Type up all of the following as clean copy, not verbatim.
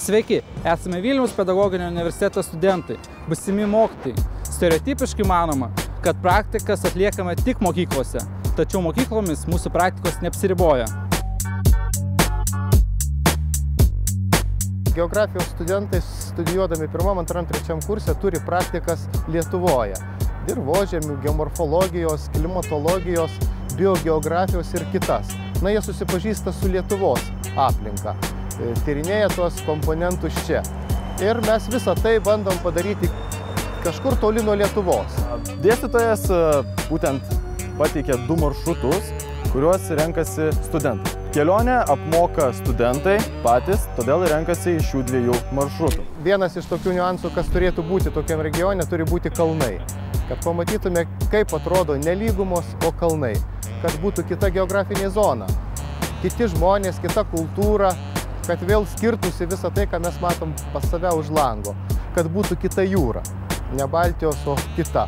Sveiki, esame Vilniaus pedagoginio universiteto studentai, būsimi mokytojai. Stereotipiškai manoma, kad praktikas atliekame tik mokyklose, tačiau mokyklomis mūsų praktikos neapsiriboja. Geografijos studentai studijuodami 1., 2., 3. kurse turi praktikas Lietuvoje. Dirvožemių, geomorfologijos, klimatologijos, biogeografijos ir kitas. Na, jie susipažįsta su Lietuvos aplinka, tyrinėja tuos komponentus čia. Ir mes visą tai bandom padaryti kažkur toli nuo Lietuvos. Dėstytojas būtent pateikė 2 maršrutus, kuriuos renkasi studentai. Kelionę apmoka studentai patys, todėl renkasi iš šių 2 maršrutų. Vienas iš tokių niuansų, kas turėtų būti tokiam regione, turi būti kalnai. Kad pamatytume, kaip atrodo ne lygumos, o kalnai. Kad būtų kita geografinė zona, kiti žmonės, kita kultūra, kad vėl skirtųsi visą tai, ką mes matom pas save už lango. Kad būtų kita jūra, ne Baltijos, o kita.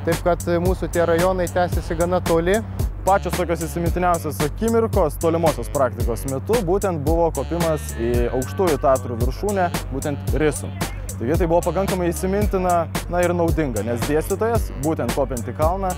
Taip, kad mūsų tie rajonai tęsiasi gana toli. Pačios tokios įsimintiniausios akimirkos tolimosios praktikos metu būtent buvo kopimas į aukštųjų Tatrų viršūnę, būtent Risum. Taigi tai buvo pakankamai įsimintina, ir naudinga, nes dėstytojas, būtent kopiant į kalną,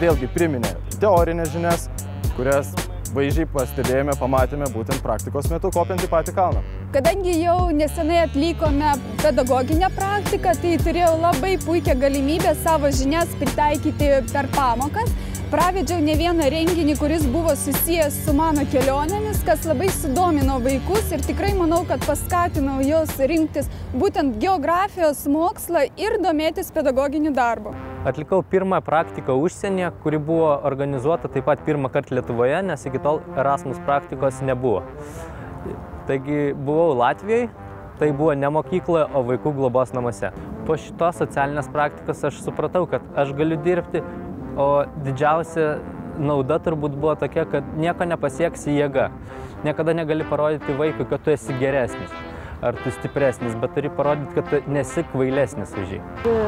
vėlgi priminė teorinės žinias, kurias vaizdžiai pastebėjome, pamatėme būtent praktikos metu kopiant į patį kalną. Kadangi jau nesenai atlikome pedagoginę praktiką, tai turėjau labai puikią galimybę savo žinias pritaikyti per pamokas. Pravedžiau ne vieną renginį, kuris buvo susijęs su mano kelionėmis, kas labai sudomino vaikus ir tikrai manau, kad paskatinau juos rinktis būtent geografijos mokslą ir domėtis pedagoginiu darbu. Atlikau pirmą praktiką užsienyje, kuri buvo organizuota taip pat pirmą kartą Lietuvoje, nes iki tol Erasmus praktikos nebuvo. Taigi buvau Latvijoje, tai buvo ne mokykloje, o vaikų globos namuose. Po šitos socialinės praktikos aš supratau, kad aš galiu dirbti, o didžiausia nauda turbūt buvo tokia, kad nieko nepasieksi jėga. Niekada negali parodyti vaikui, kad tu esi geresnis ar tu stipresnis, bet turi parodyti, kad tu nesi kvailesnis už jį.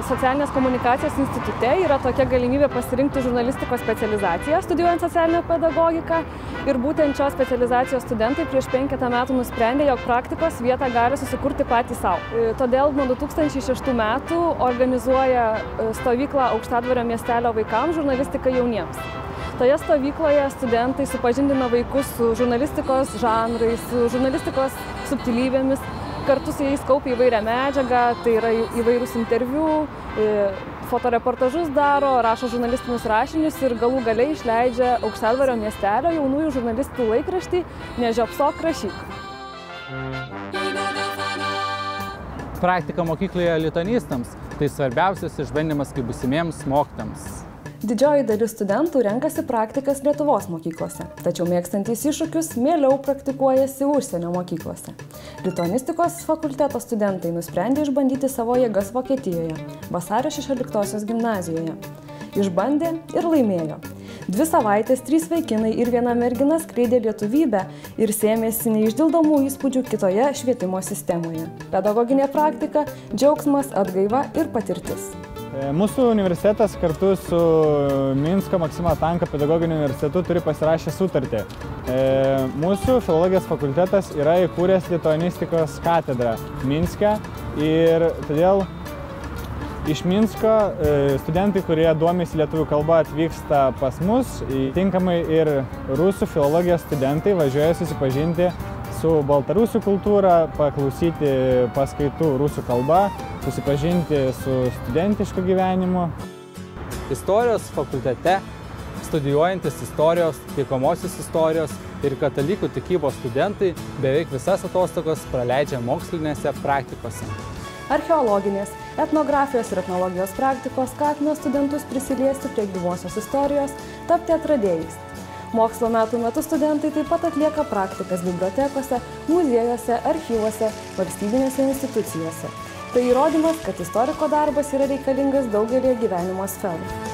Socialinės komunikacijos institute yra tokia galimybė pasirinkti žurnalistikos specializaciją, studijuojant socialinę pedagogiką. Ir būtent šios specializacijos studentai prieš 5 metų nusprendė, jog praktikos vietą gali susikurti patys savo. Todėl nuo 2006 metų organizuoja stovyklą Aukštadvario miestelio vaikams žurnalistika jauniems. Toje stovykloje studentai supažindina vaikus su žurnalistikos žanrais, su žurnalistikos subtilybėmis, kartu su jais kaupia įvairią medžiagą, tai yra įvairūs interviu, fotoreportažus daro, rašo žurnalistinius rašinius ir galų gale išleidžia Aukštadvario miestelio jaunųjų žurnalistų laikraštį Nežiopsok rašyk. Praktika mokykloje lituanistams – tai svarbiausias išbandymas kaip būsimiems mokytojams. Didžioji dalis studentų renkasi praktikas Lietuvos mokyklose, tačiau mėgstantys iššūkius mieliau praktikuojasi užsienio mokyklose. Lituanistikos fakulteto studentai nusprendė išbandyti savo jėgas Vokietijoje, Vasario 16 gimnazijoje. Išbandė ir laimėjo. 2 savaitės 3 vaikinai ir 1 mergina skleidė lietuvybę ir sėmėsi neišdildomų įspūdžių kitoje švietimo sistemoje. Pedagoginė praktika, džiaugsmas, atgaiva ir patirtis. Mūsų universitetas kartu su Minsko Maksimo Tanka pedagoginiu universitetu turi pasirašę sutartį. Mūsų filologijos fakultetas yra įkūręs lituanistikos katedrą Minske ir todėl iš Minsko studentai, kurie domisi lietuvių kalba, atvyksta pas mus. Tinkamai ir rusų filologijos studentai važiuoja susipažinti su baltarusių kultūra, paklausyti paskaitų rusų kalba, susipažinti su studentišku gyvenimu. Istorijos fakultete studijuojantis istorijos, taikomosios istorijos ir katalikų tikybos studentai beveik visas atostogas praleidžia mokslinėse praktikose. Archeologinės, etnografijos ir etnologijos praktikos skatina studentus prisiliesti prie gyvosios istorijos, tapti atradėjais. Mokslo metų studentai taip pat atlieka praktikas bibliotekose, muziejuose, archyvuose, valstybinėse institucijose. Tai įrodymas, kad istoriko darbas yra reikalingas daugelį gyvenimo sferų.